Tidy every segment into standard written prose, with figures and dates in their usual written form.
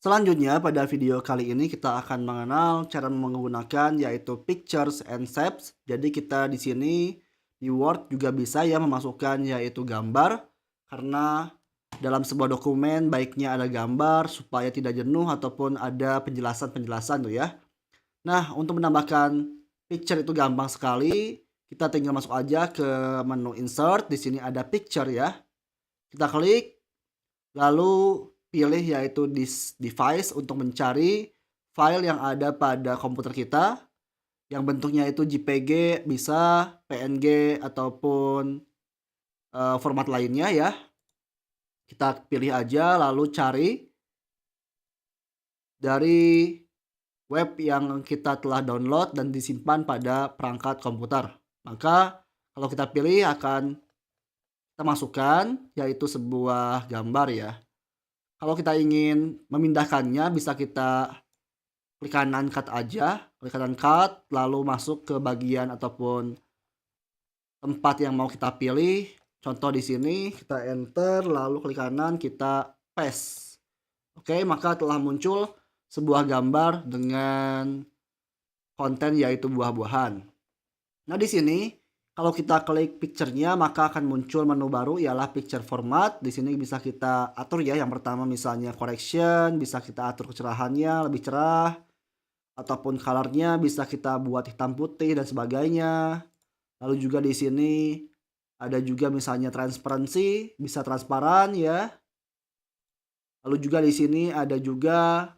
Selanjutnya pada video kali ini kita akan mengenal cara menggunakan yaitu pictures and shapes. Jadi kita di sini di Word juga bisa ya memasukkan yaitu gambar karena dalam sebuah dokumen baiknya ada gambar supaya tidak jenuh ataupun ada penjelasan-penjelasan tuh ya. Nah, untuk menambahkan picture itu gampang sekali. Kita tinggal masuk aja ke menu insert. Di sini ada picture ya. Kita klik. Lalu pilih yaitu this device untuk mencari file yang ada pada komputer kita, yang bentuknya itu JPG, bisa PNG ataupun, format lainnya ya. Kita pilih aja lalu cari dari web yang kita telah download dan disimpan pada perangkat komputer. Maka kalau kita pilih akan kita masukkan yaitu sebuah gambar ya. Kalau kita ingin memindahkannya bisa kita klik kanan cut aja, klik kanan cut, lalu masuk ke bagian ataupun tempat yang mau kita pilih. Contoh di sini kita enter, lalu klik kanan kita paste. Oke, maka telah muncul sebuah gambar dengan konten yaitu buah-buahan. Nah, di sini kalau kita klik picture-nya maka akan muncul menu baru ialah picture format. Di sini bisa kita atur ya. Yang pertama misalnya correction, bisa kita atur kecerahannya lebih cerah ataupun color-nya bisa kita buat hitam putih dan sebagainya. Lalu juga di sini ada juga misalnya transparansi, bisa transparan ya. Lalu juga di sini ada juga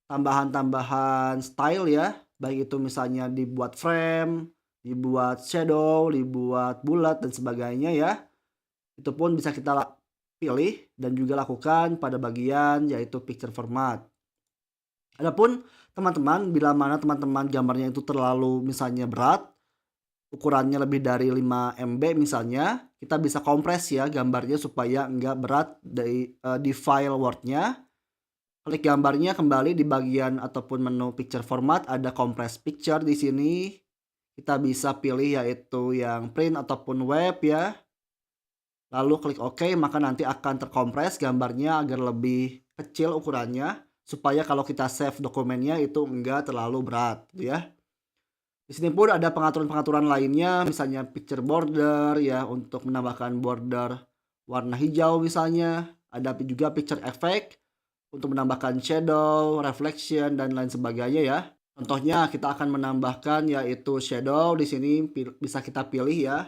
tambahan-tambahan style ya, baik itu misalnya dibuat frame, dibuat shadow, dibuat bulat dan sebagainya ya. Itu pun bisa kita pilih dan juga lakukan pada bagian yaitu picture format. Adapun teman-teman, bila mana teman-teman gambarnya itu terlalu misalnya berat, ukurannya lebih dari 5 MB misalnya, kita bisa kompres ya gambarnya supaya enggak berat di file Word-nya. Klik gambarnya kembali di bagian ataupun menu picture format, ada compress picture di sini. Kita bisa pilih yaitu yang print ataupun web ya. Lalu klik OK, maka nanti akan terkompres gambarnya agar lebih kecil ukurannya supaya kalau kita save dokumennya itu enggak terlalu berat gitu ya. Di sini pun ada pengaturan-pengaturan lainnya, misalnya picture border ya untuk menambahkan border warna hijau misalnya. Ada juga picture effect untuk menambahkan shadow, reflection dan lain sebagainya ya. Contohnya kita akan menambahkan yaitu shadow di sini bisa kita pilih ya.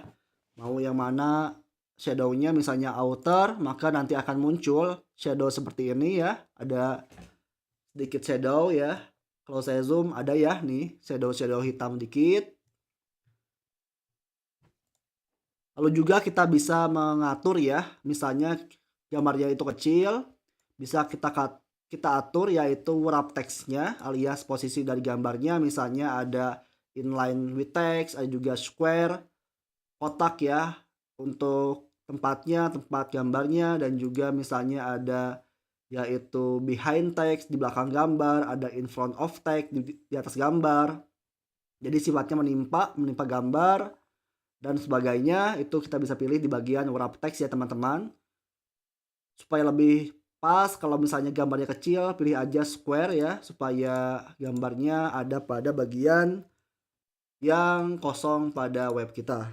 Mau yang mana shadow-nya misalnya outer, maka nanti akan muncul shadow seperti ini ya. Ada sedikit shadow ya. Kalau saya zoom ada ya nih shadow-shadow hitam dikit. Lalu juga kita bisa mengatur ya, misalnya gambarnya itu kecil, bisa kita atur yaitu wrap text-nya alias posisi dari gambarnya, misalnya ada inline with text, ada juga square, kotak ya untuk tempatnya, tempat gambarnya, dan juga misalnya ada yaitu behind text di belakang gambar, ada in front of text di atas gambar. Jadi sifatnya menimpa gambar dan sebagainya itu kita bisa pilih di bagian wrap text ya teman-teman. Supaya lebih pas kalau misalnya gambarnya kecil pilih aja square ya supaya gambarnya ada pada bagian yang kosong pada web kita.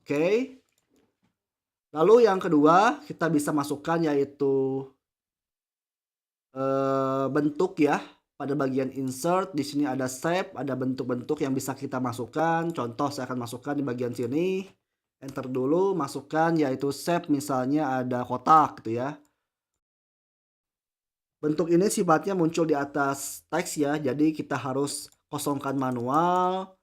Oke. Lalu yang kedua kita bisa masukkan yaitu bentuk ya. Pada bagian insert di sini ada shape, ada bentuk-bentuk yang bisa kita masukkan. Contoh saya akan masukkan di bagian sini. Enter dulu, masukkan yaitu shape misalnya ada kotak gitu ya. Bentuk ini sifatnya muncul di atas teks ya. Jadi kita harus kosongkan manual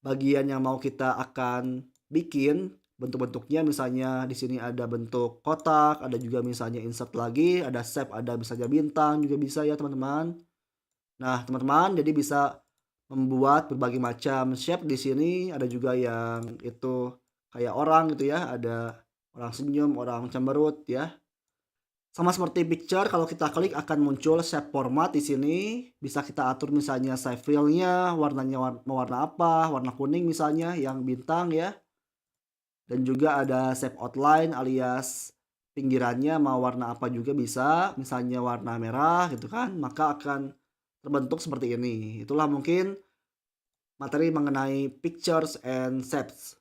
bagian yang mau kita akan bikin bentuk-bentuknya, misalnya di sini ada bentuk kotak, ada juga misalnya insert lagi, ada shape, ada misalnya bintang juga bisa ya teman-teman. Nah, teman-teman jadi bisa membuat berbagai macam shape di sini, ada juga yang itu kayak orang gitu ya, ada orang senyum, orang cemberut ya. Sama seperti picture kalau kita klik akan muncul shape format di sini, bisa kita atur misalnya shape fill-nya, warnanya mau warna apa, warna kuning misalnya yang bintang ya. Dan juga ada shape outline alias pinggirannya mau warna apa juga bisa, misalnya warna merah gitu kan, maka akan terbentuk seperti ini. Itulah mungkin materi mengenai pictures and shapes.